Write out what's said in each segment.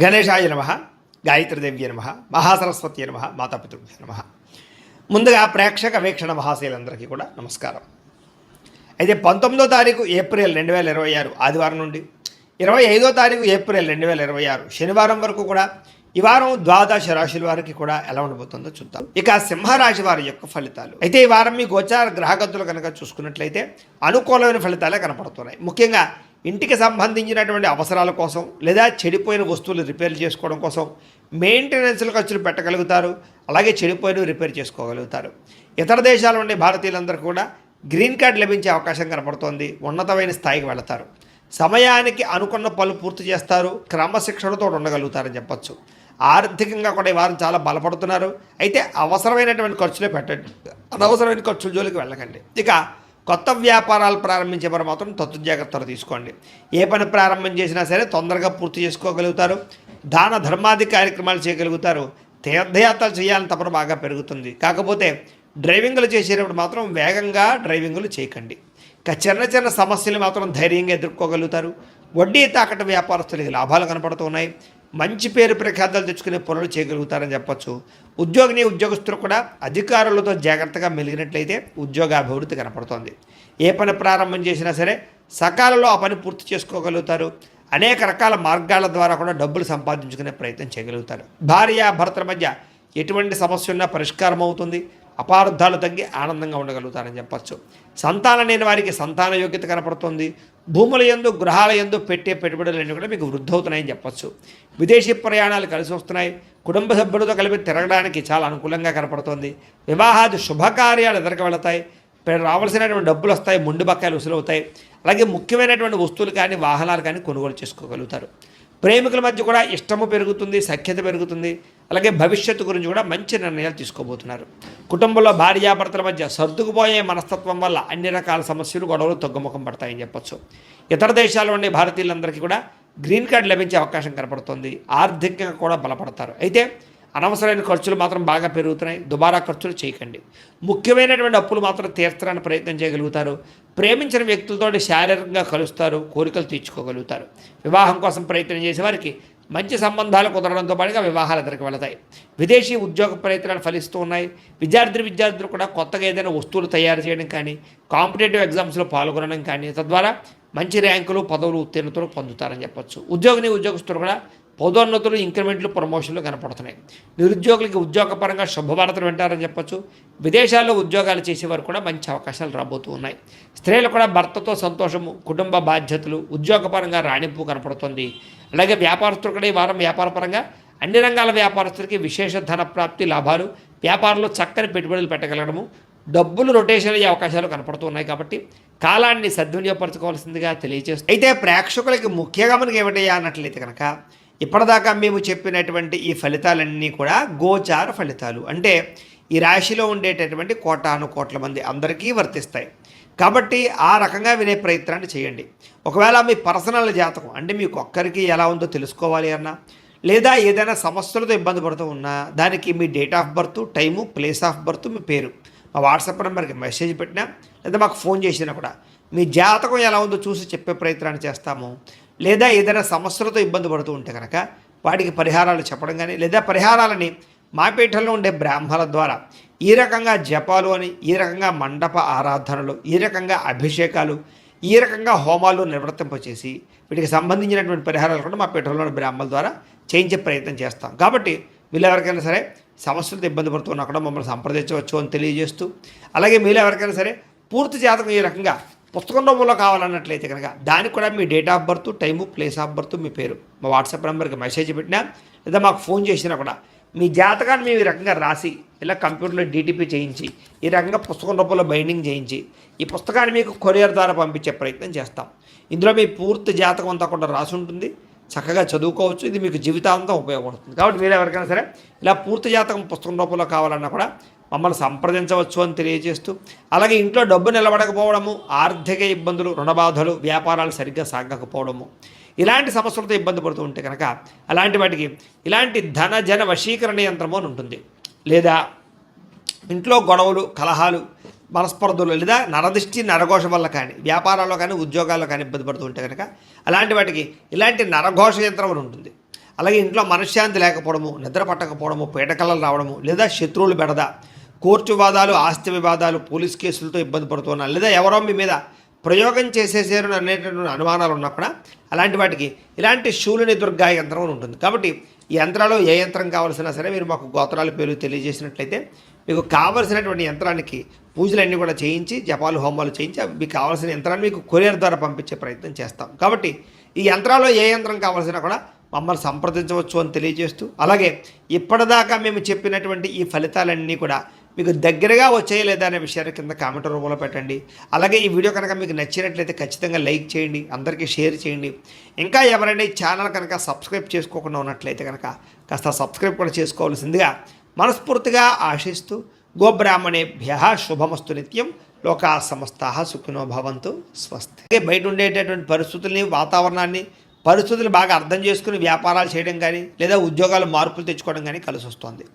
గణేశాయ నమ, గాయత్రీదేవ్య నమ, మహాసరస్వతి నమ, మాతాపితృభ్య నమ. ముందుగా ప్రేక్షక వీక్షణ మహాశయులందరికీ కూడా నమస్కారం. అయితే 19వ తారీఖు ఏప్రిల్ 2026 ఆదివారం నుండి 25వ తారీఖు ఏప్రిల్ 2026 శనివారం వరకు కూడా ఈ వారం ద్వాదశ రాశుల వారికి కూడా ఎలా ఉండబోతుందో చూద్దాం. ఇక సింహరాశి వారి యొక్క ఫలితాలు. అయితే ఈ వారం మీ గోచార గ్రహగతులు కనుక చూసుకున్నట్లయితే అనుకూలమైన ఫలితాలే కనపడుతున్నాయి. ముఖ్యంగా ఇంటికి సంబంధించినటువంటి అవసరాల కోసం లేదా చెడిపోయిన వస్తువులు రిపేర్ చేసుకోవడం కోసం మెయింటెనెన్స్ల ఖర్చులు పెట్టగలుగుతారు. అలాగే చెడిపోయినవి రిపేర్ చేసుకోగలుగుతారు. ఇతర దేశాల నుండి భారతీయులందరూ కూడా గ్రీన్ కార్డ్ లభించే అవకాశం కనపడుతోంది. ఉన్నతమైన స్థాయికి వెళతారు. సమయానికి అనుకున్న పనులు పూర్తి చేస్తారు. క్రమశిక్షణతో ఉండగలుగుతారని చెప్పచ్చు. ఆర్థికంగా కూడా ఈ వారం చాలా బలపడుతున్నారు. అయితే అవసరమైనటువంటి ఖర్చులే పెట్టండి, అనవసరమైన ఖర్చుల జోలికి వెళ్ళకండి. ఇక కొత్త వ్యాపారాలు ప్రారంభించే వారు మాత్రం తత్తు జాగ్రత్తలు తీసుకోండి. ఏ పని ప్రారంభం చేసినా సరే తొందరగా పూర్తి చేసుకోగలుగుతారు. దాన ధర్మాది కార్యక్రమాలు చేయగలుగుతారు. తీర్థయాత్రలు చేయాలని తపన బాగా పెరుగుతుంది. కాకపోతే డ్రైవింగ్లు చేసేటప్పుడు మాత్రం వేగంగా డ్రైవింగ్లు చేయకండి. ఇక చిన్న చిన్న సమస్యలు మాత్రం ధైర్యంగా ఎదుర్కోగలుగుతారు. వడ్డీ తాకట వ్యాపారస్తులకి లాభాలు కనపడుతున్నాయి. మంచి పేరు ప్రఖ్యాతలు తెచ్చుకునే పనులు చేయగలుగుతారని చెప్పచ్చు. ఉద్యోగస్తులు కూడా అధికారులతో జాగ్రత్తగా మెలిగినట్లయితే ఉద్యోగాభివృద్ధి కనపడుతోంది. ఏ పని ప్రారంభం చేసినా సరే సకాలంలో ఆ పని పూర్తి చేసుకోగలుగుతారు. అనేక రకాల మార్గాల ద్వారా కూడా డబ్బులు సంపాదించుకునే ప్రయత్నం చేయగలుగుతారు. భార్యాభర్తల మధ్య ఎటువంటి సమస్య ఉన్నా పరిష్కారం అవుతుంది. అపార్థాలు తగ్గి ఆనందంగా ఉండగలుగుతారని చెప్పచ్చు. సంతానం లేని వారికి సంతాన యోగ్యత కనపడుతుంది. భూముల యందు గృహాల యందు పెట్టే పెట్టుబడులన్నీ కూడా మీకు వృద్ధి అవుతున్నాయని చెప్పచ్చు. విదేశీ ప్రయాణాలు కలిసి వస్తున్నాయి. కుటుంబ సభ్యులతో కలిపి తిరగడానికి చాలా అనుకూలంగా కనపడుతుంది. వివాహాది శుభకార్యాలు ఎదురుకు వెళతాయి. రావాల్సినటువంటి డబ్బులు వస్తాయి. ముందు బకాయిలు వసూలవుతాయి. అలాగే ముఖ్యమైనటువంటి వస్తువులు కానీ వాహనాలు కానీ కొనుగోలు చేసుకోగలుగుతారు. ప్రేమికుల మధ్య కూడా ఇష్టము పెరుగుతుంది, సఖ్యత పెరుగుతుంది. అలాగే భవిష్యత్తు గురించి కూడా మంచి నిర్ణయాలు తీసుకోబోతున్నారు. కుటుంబంలో భార్యాభర్తల మధ్య సర్దుకుపోయే మనస్తత్వం వల్ల అన్ని రకాల సమస్యలు గొడవలు తగ్గుముఖం పడతాయని చెప్పచ్చు. ఇతర దేశాల్లో ఉండే భారతీయులందరికీ కూడా గ్రీన్ కార్డు లభించే అవకాశం కనపడుతుంది. ఆర్థికంగా కూడా బలపడతారు. అయితే అనవసరమైన ఖర్చులు మాత్రం బాగా పెరుగుతున్నాయి. దుబారా ఖర్చులు చేయకండి. ముఖ్యమైనటువంటి అప్పులు మాత్రం తీర్చడానికి ప్రయత్నం చేయగలుగుతారు. ప్రేమించిన వ్యక్తులతో శారీరకంగా కలుస్తారు. కోరికలు తీర్చుకోగలుగుతారు. వివాహం కోసం ప్రయత్నం చేసే వారికి మంచి సంబంధాలు కుదరడంతో పాటుగా వివాహాలు ఎదురుకు వెళతాయి. విదేశీ ఉద్యోగ ప్రయత్నాలు ఫలిస్తూ ఉన్నాయి. విద్యార్థులు కూడా కొత్తగా ఏదైనా వస్తువులు తయారు చేయడం కానీ కాంపిటేటివ్ ఎగ్జామ్స్లో పాల్గొనడం కానీ తద్వారా మంచి ర్యాంకులు పదవులు ఉత్తీర్ణతలు పొందుతారని చెప్పచ్చు. ఉద్యోగస్తులు కూడా పదోన్నతులు ఇంక్రిమెంట్లు ప్రమోషన్లు కనపడుతున్నాయి. నిరుద్యోగులకి ఉద్యోగపరంగా శుభవార్తలు వింటారని చెప్పచ్చు. విదేశాల్లో ఉద్యోగాలు చేసేవారు కూడా మంచి అవకాశాలు రాబోతూ ఉన్నాయి. స్త్రీలు కూడా భర్తతో సంతోషము, కుటుంబ బాధ్యతలు, ఉద్యోగపరంగా రాణింపు కనపడుతుంది. అలాగే వ్యాపారస్తులు కూడా ఈ వారం వ్యాపారపరంగా అన్ని రంగాల వ్యాపారస్తులకి విశేష ధన ప్రాప్తి, లాభాలు, వ్యాపారంలో చక్కని పెట్టుబడులు పెట్టగలగడము, డబ్బులు రొటేషన్ అయ్యే అవకాశాలు కనపడుతున్నాయి. కాబట్టి కాలాన్ని సద్వినియోగపరచుకోవాల్సిందిగా తెలియజేస్తుంది. అయితే ప్రేక్షకులకి ముఖ్యంగా మనకి ఏమిటయ్యా అన్నట్లయితే కనుక ఇప్పటిదాకా మేము చెప్పినటువంటి ఈ ఫలితాలన్నీ కూడా గోచార ఫలితాలు. అంటే ఈ రాశిలో ఉండేటటువంటి కోటాను కోట్ల మంది అందరికీ వర్తిస్తాయి. కాబట్టి ఆ రకంగా వినే ప్రయత్నాన్ని చేయండి. ఒకవేళ మీ పర్సనల్ జాతకం అంటే మీకు ఒక్కరికి ఎలా ఉందో తెలుసుకోవాలి అన్నా, లేదా ఏదైనా సమస్యలతో ఇబ్బంది పడుతూ ఉన్నా దానికి మీ date of birth, time, place of birth, మీ పేరు మా వాట్సాప్ నెంబర్కి మెసేజ్ పెట్టినా లేదా మాకు ఫోన్ చేసినా కూడా మీ జాతకం ఎలా ఉందో చూసి చెప్పే ప్రయత్నాన్ని చేస్తాము. లేదా ఏదైనా సమస్యలతో ఇబ్బంది పడుతూ ఉంటే కనుక వాటికి పరిహారాలు చెప్పడం కానీ లేదా పరిహారాలని మా పీఠంలో ఉండే బ్రాహ్మణుల ద్వారా ఈ రకంగా జపాలు అని, ఈ రకంగా మండప ఆరాధనలు, ఈ రకంగా అభిషేకాలు, ఈ రకంగా హోమాలు నిర్వర్తింపచేసి వీటికి సంబంధించినటువంటి పరిహారాలు కూడా మా పీఠంలోని బ్రాహ్మణుల ద్వారా చేయించే ప్రయత్నం చేస్తాం. కాబట్టి వీళ్ళు ఎవరికైనా సరే సమస్యలతో ఇబ్బంది పడుతున్నా కూడా మమ్మల్ని సంప్రదించవచ్చు అని తెలియజేస్తూ, అలాగే మీరు ఎవరికైనా సరే పూర్తి జాతకం ఈ రకంగా పుస్తకం రూపంలో కావాలన్నట్లయితే కనుక దానికి కూడా మీ date of birth, time, place of birth, మీ పేరు మా వాట్సాప్ నెంబర్కి మెసేజ్ పెట్టినా లేదా మాకు ఫోన్ చేసినా కూడా మీ జాతకాన్ని మేము ఈ రకంగా రాసి ఇలా కంప్యూటర్లో డీటీపీ చేయించి ఈ రకంగా పుస్తకం రూపంలో బైండింగ్ చేయించి ఈ పుస్తకాన్ని మీకు కొరియర్ ద్వారా పంపించే ప్రయత్నం చేస్తాం. ఇందులో మీ పూర్తి జాతకం అంతా కూడా రాసి ఉంటుంది. చక్కగా చదువుకోవచ్చు. ఇది మీకు జీవితాంతం ఉపయోగపడుతుంది. కాబట్టి మీరు ఎవరికైనా సరే ఇలా పూర్తి జాతకం పుస్తకం రూపంలో కావాలన్నా కూడా మమ్మల్ని సంప్రదించవచ్చు అని తెలియజేస్తూ, అలాగే ఇంట్లో డబ్బు నిలబడకపోవడము, ఆర్థిక ఇబ్బందులు, రుణబాధలు, వ్యాపారాలు సరిగ్గా సాగకపోవడము, ఇలాంటి సమస్యలతో ఇబ్బంది పడుతూ ఉంటే కనుక అలాంటి వాటికి ఇలాంటి ధన వశీకరణ యంత్రము అని ఉంటుంది. లేదా ఇంట్లో గొడవలు, కలహాలు, మనస్పర్ధలు లేదా నరదిష్టి నరఘోష వల్ల కానీ వ్యాపారాల్లో కానీ ఉద్యోగాల్లో కానీ ఇబ్బంది పడుతూ ఉంటే కనుక అలాంటి వాటికి ఇలాంటి నరఘోష యంత్రం ఉంటుంది. అలాగే ఇంట్లో మనశ్శాంతి లేకపోవడము, నిద్ర పట్టకపోవడము, పీడకలలు రావడము, లేదా శత్రువులు బెడద, కోర్టు వివాదాలు, ఆస్తి వివాదాలు, పోలీస్ కేసులతో ఇబ్బంది పడుతున్నారు, లేదా ఎవరో మీ మీద ప్రయోగం చేసేసారు అనేటటువంటి అనుమానాలు ఉన్నా కూడా అలాంటి వాటికి ఇలాంటి శూలిని దుర్గా యంత్రం అని ఉంటుంది. కాబట్టి ఈ యంత్రాలు ఏ యంత్రం కావాల్సినా సరే మీరు మాకు గోత్రాల పేరు తెలియజేసినట్లయితే మీకు కావలసినటువంటి యంత్రానికి పూజలన్నీ కూడా చేయించి, జపాలు హోమాలు చేయించి మీకు కావాల్సిన యంత్రాన్ని మీకు కొరియర్ ద్వారా పంపించే ప్రయత్నం చేస్తాం. కాబట్టి ఈ యంత్రాల్లో ఏ యంత్రం కావాల్సినా కూడా మమ్మల్ని సంప్రదించవచ్చు అని తెలియజేస్తూ, అలాగే ఇప్పటిదాకా మేము చెప్పినటువంటి ఈ ఫలితాలన్నీ కూడా మీకు దగ్గరగా వచ్చాయి లేదా అనే విషయాన్ని కింద కామెంట్ రూపంలో పెట్టండి. అలాగే ఈ వీడియో కనుక మీకు నచ్చినట్లయితే ఖచ్చితంగా లైక్ చేయండి, అందరికీ షేర్ చేయండి. ఇంకా ఎవరైనా ఈ ఛానల్ కనుక సబ్స్క్రైబ్ చేసుకోకుండా ఉన్నట్లయితే కనుక కాస్త సబ్స్క్రైబ్ కూడా చేసుకోవాల్సిందిగా మనస్ఫూర్తిగా ఆశిస్తూ, గోబ్రాహ్మణేభ్యః శుభమస్తు నిత్యం, లోకా సమస్తాః సుఖినో భవంతు, స్వస్తి. బయట ఉండేటటువంటి పరిస్థితుల్ని, వాతావరణాన్ని, పరిస్థితులు బాగా అర్థం చేసుకుని వ్యాపారాలు చేయడం కానీ లేదా ఉద్యోగాలు మార్పులు తెచ్చుకోవడం కానీ కలిసి వస్తుంది.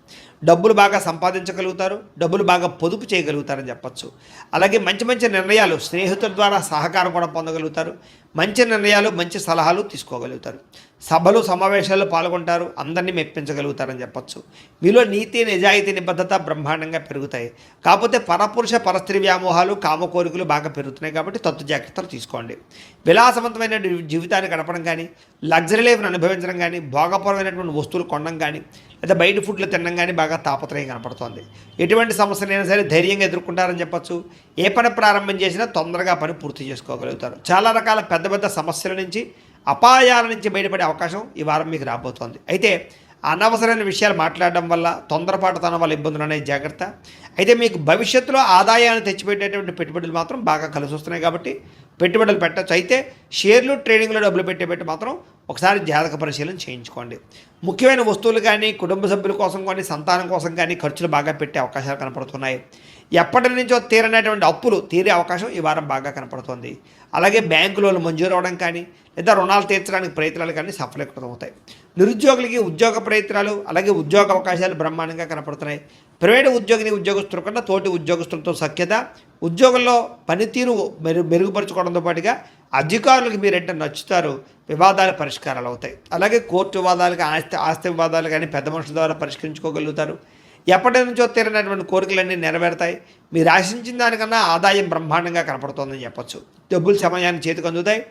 డబ్బులు బాగా సంపాదించగలుగుతారు, డబ్బులు బాగా పొదుపు చేయగలుగుతారని చెప్పచ్చు. అలాగే మంచి మంచి నిర్ణయాలు, స్నేహితుల ద్వారా సహకారం కూడా పొందగలుగుతారు. మంచి నిర్ణయాలు, మంచి సలహాలు తీసుకోగలుగుతారు. సభలు, సమావేశాల్లో పాల్గొంటారు, అందరినీ మెప్పించగలుగుతారని చెప్పచ్చు. మీలో నీతి, నిజాయితీ, నిబద్ధత బ్రహ్మాండంగా పెరుగుతాయి. కాకపోతే పరపురుష పరస్త్రీ వ్యామోహాలు, కామ కోరికలు బాగా పెరుగుతున్నాయి కాబట్టి తత్తు జాగ్రత్తలు తీసుకోండి. విలాసవంతమైన జీవితాన్ని గడపడం కానీ, లగ్జరీ లైఫ్ను అనుభవించడం కానీ, భోగపరమైనటువంటి వస్తువులు కొనడం కానీ, లేదా బయట ఫుడ్లు తినడం కానీ బాగా తాపత్రయం కనపడుతోంది. ఎటువంటి సమస్యలైనా సరే ధైర్యంగా ఎదుర్కొంటారని చెప్పచ్చు. ఏ పని ప్రారంభం చేసినా తొందరగా పని పూర్తి చేసుకోగలుగుతారు. చాలా రకాల పెద్ద పెద్ద సమస్యల నుంచి, అపాయాల నుంచి బయటపడే అవకాశం ఈ వారం మీకు రాబోతోంది. అయితే అనవసరమైన విషయాలు మాట్లాడడం వల్ల, తొందరపాటుతనం వల్ల ఇబ్బందులు అనేవి జాగ్రత్త. అయితే మీకు భవిష్యత్తులో ఆదాయాన్ని తెచ్చిపెట్టేటువంటి పెట్టుబడులు మాత్రం బాగా కలిసి వస్తున్నాయి కాబట్టి పెట్టుబడులు పెట్టచ్చు. అయితే షేర్లు, ట్రేడింగ్లో డబ్బులు పెట్టేపెట్టి మాత్రం ఒకసారి జాతక పరిశీలన చేయించుకోండి. ముఖ్యమైన వస్తువులు కానీ, కుటుంబ సభ్యుల కోసం కానీ, సంతానం కోసం కానీ ఖర్చులు బాగా పెట్టే అవకాశాలు కనపడుతున్నాయి. ఎప్పటి నుంచో తీరనేటువంటి అప్పులు తీరే అవకాశం ఈ వారం బాగా కనపడుతుంది. అలాగే బ్యాంకు లోన్లు మంజూరు అవ్వడం కానీ, లేదా రుణాలు తీర్చడానికి ప్రయత్నాలు కానీ సఫలీకృతమవుతాయి. నిరుద్యోగులకి ఉద్యోగ ప్రయత్నాలు, అలాగే ఉద్యోగ అవకాశాలు బ్రహ్మాండంగా కనపడుతున్నాయి. ప్రైవేటు ఉద్యోగుల కన్నా తోటి ఉద్యోగస్తులతో సఖ్యత, ఉద్యోగంలో పనితీరు మెరుగుపరుచుకోవడంతో పాటుగా అధికారులకు మీరంటే నచ్చుతారు, వివాదాల పరిష్కారాలు అవుతాయి. అలాగే కోర్టు వివాదాలు, ఆస్తి వివాదాలు కానీ పెద్ద మనుషుల ద్వారా పరిష్కరించుకోగలుగుతారు. ఎప్పటి నుంచో తీరినటువంటి కోరికలన్నీ నెరవేరుతాయి. మీరు ఆశించిన దానికన్నా ఆదాయం బ్రహ్మాండంగా కనపడుతోందని చెప్పచ్చు. డబ్బులు సమయాన్ని చేతికి అందుతాయి.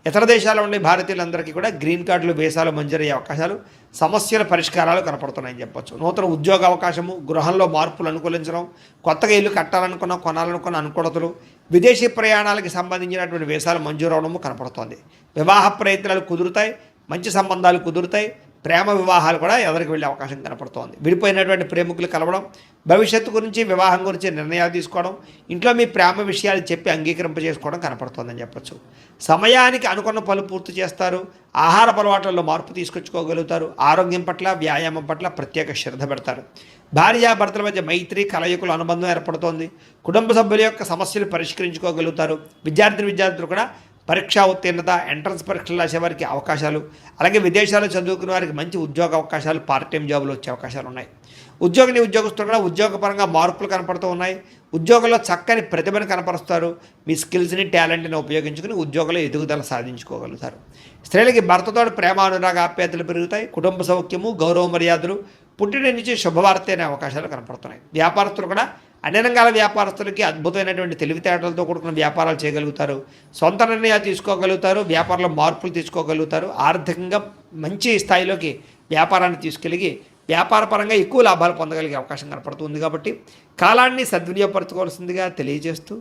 ఇతర దేశాల్లో ఉండే భారతీయులందరికీ కూడా గ్రీన్ కార్డులు, వీసాలు మంజూరయ్యే అవకాశాలు, సమస్యల పరిష్కారాలు కనపడుతున్నాయని చెప్పచ్చు. నూతన ఉద్యోగ అవకాశము, గృహంలో మార్పులు అనుకూలించడం, కొత్తగా ఇల్లు కట్టాలనుకున్న, కొనాలనుకున్న అనుకూలతలు, విదేశీ ప్రయాణాలకు సంబంధించినటువంటి వీసాలు మంజూరు అవడము కనపడుతోంది. వివాహ ప్రయత్నాలు కుదురుతాయి, మంచి సంబంధాలు కుదురుతాయి. ప్రేమ వివాహాలు కూడా ఎదురికి వెళ్ళే అవకాశం కనపడుతోంది. విడిపోయినటువంటి ప్రేమికులు కలవడం, భవిష్యత్తు గురించి, వివాహం గురించి నిర్ణయాలు తీసుకోవడం, ఇంట్లో మీ ప్రేమ విషయాలు చెప్పి అంగీకరింపజేసుకోవడం కనపడుతోందని చెప్పచ్చు. సమయానికి అనుకున్న పనులు పూర్తి చేస్తారు. ఆహార అలవాట్లలో మార్పు తీసుకొచ్చుకోగలుగుతారు. ఆరోగ్యం పట్ల, వ్యాయామం పట్ల ప్రత్యేక శ్రద్ధ పెడతారు. భార్యాభర్తల మధ్య మైత్రి, కలయికల అనుబంధం ఏర్పడుతోంది. కుటుంబ సభ్యుల యొక్క సమస్యలు పరిష్కరించుకోగలుగుతారు. విద్యార్థులు కూడా పరీక్షా ఉత్తీర్ణత, ఎంట్రన్స్ పరీక్షలు రాసే వారికి అవకాశాలు, అలాగే విదేశాల్లో చదువుకునే వారికి మంచి ఉద్యోగ అవకాశాలు, పార్ట్ టైం జాబులు వచ్చే అవకాశాలు ఉన్నాయి. ఉద్యోగస్తులు కూడా ఉద్యోగపరంగా మార్పులు కనపడుతూ ఉన్నాయి. ఉద్యోగంలో చక్కని ప్రతిభను కనపరుస్తారు. మీ స్కిల్స్ని, టాలెంట్ని ఉపయోగించుకుని ఉద్యోగంలో ఎదుగుదల సాధించుకోగలుగుతారు. స్త్రీలకి భర్తతో ప్రేమ, అనురాగ, ఆప్యాయతలు పెరుగుతాయి. కుటుంబ సౌఖ్యము, గౌరవ మర్యాదలు, పుట్టిన నుంచి శుభవార్త అనే అవకాశాలు కనపడుతున్నాయి. వ్యాపారస్తులు కూడా అన్ని రంగాల వ్యాపారస్తులకి అద్భుతమైనటువంటి తెలివితేటలతో కూడుకున్న వ్యాపారాలు చేయగలుగుతారు. సొంత నిర్ణయాలు తీసుకోగలుగుతారు. వ్యాపారంలో మార్పులు తీసుకోగలుగుతారు. ఆర్థికంగా మంచి స్థాయిలోకి వ్యాపారాన్ని తీసుకెళ్ళి వ్యాపారపరంగా ఎక్కువ లాభాలు పొందగలిగే అవకాశం కనపడుతుంది. కాబట్టి కాలాన్ని సద్వినియోగపరచుకోవాల్సిందిగా తెలియజేస్తూ